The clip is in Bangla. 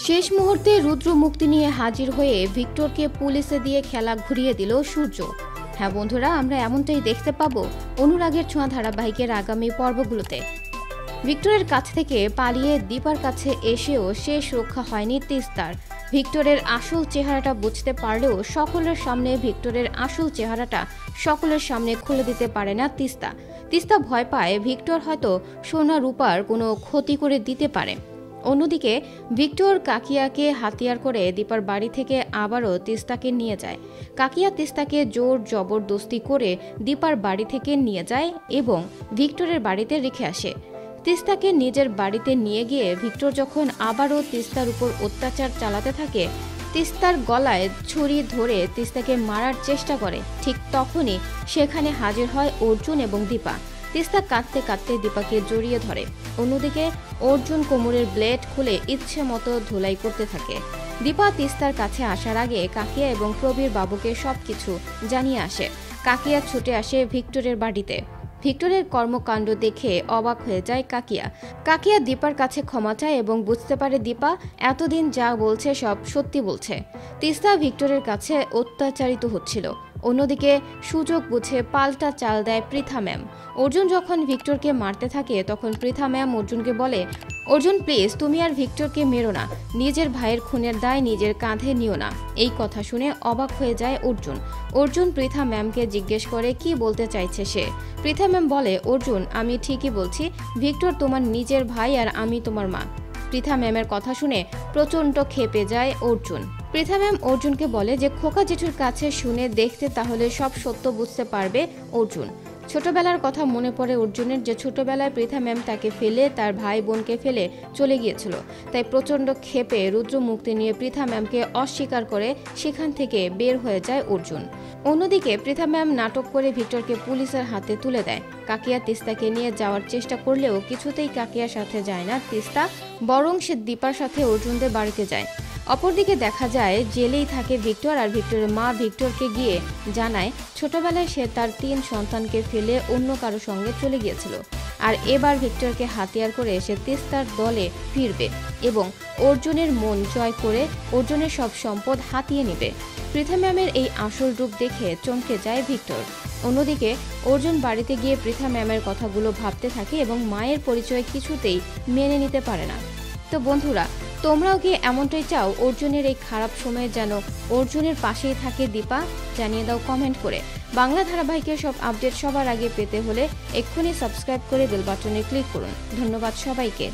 শেষ মুহূর্তে রুদ্র মুক্তি নিয়ে হাজির হয়ে ভিক্টরকে পুলিশে দিয়ে খেলা ঘুরিয়ে দিল সূর্য। হ্যাঁ বন্ধুরা, আমরা এমনটাই দেখতে পাবো অনুরাগের ছোঁয়া ধারাবাহিকের আগামী পর্বগুলোতে। ভিক্টরের কাছ থেকে পালিয়ে দীপার কাছে এসেও শেষ রক্ষা হয়নি তিস্তার। ভিক্টরের আসল চেহারাটা বুঝতে পারলেও সকলের সামনে ভিক্টরের আসল চেহারাটা সকলের সামনে খুলে দিতে পারে না তিস্তা। তিস্তা ভয় পায় ভিক্টর হয়তো সোনা রূপার কোনো ক্ষতি করে দিতে পারে। অন্যদিকে ভিক্টর কাকিয়াকে হাতিয়ার করে দীপার বাড়ি থেকে আবারও তিস্তাকে নিয়ে যায়। কাকিয়া তিস্তাকে জোর জবরদস্তি করে দীপার বাড়ি থেকে নিয়ে যায় এবং ভিক্টরের বাড়িতে রেখে আসে। তিস্তাকে নিজের বাড়িতে নিয়ে গিয়ে ভিক্টর যখন আবারও তিস্তার উপর অত্যাচার চালাতে থাকে, তিস্তার গলায় ছুরি ধরে তিস্তাকে মারার চেষ্টা করে, ঠিক তখনই সেখানে হাজির হয় অর্জুন এবং দীপা। তিস্তা কাঁদতে কাঁদতে দীপাকে জড়িয়ে ধরে। অন্যদিকে অর্জুন কোমরের ব্লেড খুলে ইচ্ছে মতো ধুলাই করতে থাকে। দীপা তিস্তার কাছে আসার আগে কাকিয়া এবং প্রবীর বাবুকে সবকিছু জানিয়ে আসে। কাকিয়া ছুটে আসে ভিক্টরের বাড়িতে। ভিক্টরের কর্মকাণ্ড দেখে অবাক হয়ে যায় কাকিয়া। কাকিয়া দীপার কাছে ক্ষমা চায় এবং বুঝতে পারে দীপা এতদিন যা বলছে সব সত্যি বলছে। তিস্তা ভিক্টরের কাছে অত্যাচারিত হচ্ছিল। অন্যদিকে সুযোগ বুঝে পাল্টা চাল দেয় পৃথা ম্যাম। অর্জুন যখন ভিক্টরকে মারতে থাকে তখন পৃথা ম্যাম অর্জুনকে বলে, অর্জুন প্লিজ তুমি আর ভিক্টরকে মেরো না, নিজের ভাইয়ের খুনের দায় নিজের কাঁধে নিও না। এই কথা শুনে অবাক হয়ে যায় অর্জুন। অর্জুন পৃথা ম্যামকে জিজ্ঞেস করে কি বলতে চাইছে সে। পৃথা ম্যাম বলে, অর্জুন আমি ঠিকই বলছি, ভিক্টর তোমার নিজের ভাই আর আমি তোমার মা। পৃথা ম্যামের কথা শুনে প্রচণ্ড ক্ষেপে যায় অর্জুন। পৃথা ম্যাম অর্জুনকে বলে যে খোকা জেঠুর কাছে শুনে দেখতে তাহলে সব সত্য বুঝতে পারবে অর্জুন। ছোটবেলার কথা মনে পড়ে অর্জুনের, যে ছোটবেলায় পৃথা ম্যাম তাকে ফেলে তার ভাই বোনকে ফেলে চলে গিয়েছিল। তাই প্রচণ্ড ক্ষেপে রুদ্র মুক্তি নিয়ে পৃথা ম্যামকে অস্বীকার করে সেখান থেকে বের হয়ে যায় অর্জুন। অন্যদিকে পৃথা ম্যাম নাটক করে ভিক্টরকে পুলিশের হাতে তুলে দেয়। কাকিয়া তিস্তাকে নিয়ে যাওয়ার চেষ্টা করলেও কিছুতেই কাকিয়ার সাথে যায় না তিস্তা, বরং সে দীপার সাথে অর্জুনদের বাড়িতে যায়। অপরদিকে দেখা যায় জেলেই থাকে ভিক্টর, আর ভিক্টরের মা ভিক্টরকে গিয়ে জানায় ছোটবেলায় সে তার 3 সন্তানকে ফেলে অন্য কারো সঙ্গে চলে গিয়েছিল, আর এবার ভিক্টরকে হাতিয়ার করে সে তিস্তার দলে ফিরবে এবং অর্জুনের মন জয় করে অর্জুনের সব সম্পদ হাতিয়ে নেবে। পৃথা ম্যামের এই আসল রূপ দেখে চমকে যায় ভিক্টর। অন্যদিকে অর্জুন বাড়িতে গিয়ে পৃথা ম্যামের কথাগুলো ভাবতে থাকে এবং মায়ের পরিচয় কিছুতেই মেনে নিতে পারে না। তো বন্ধুরা, তোমরাও কি এমনটাই চাও অর্জুনের এই খারাপ সময়ে যেন অর্জুনের পাশেই থাকে দীপা? জানিয়ে দাও কমেন্ট করে। বাংলা ধারাবাহিকের সব আপডেট সবার আগে পেতে হলে এক্ষুনি সাবস্ক্রাইব করে বেল বাটনে ক্লিক করুন। ধন্যবাদ সবাইকে।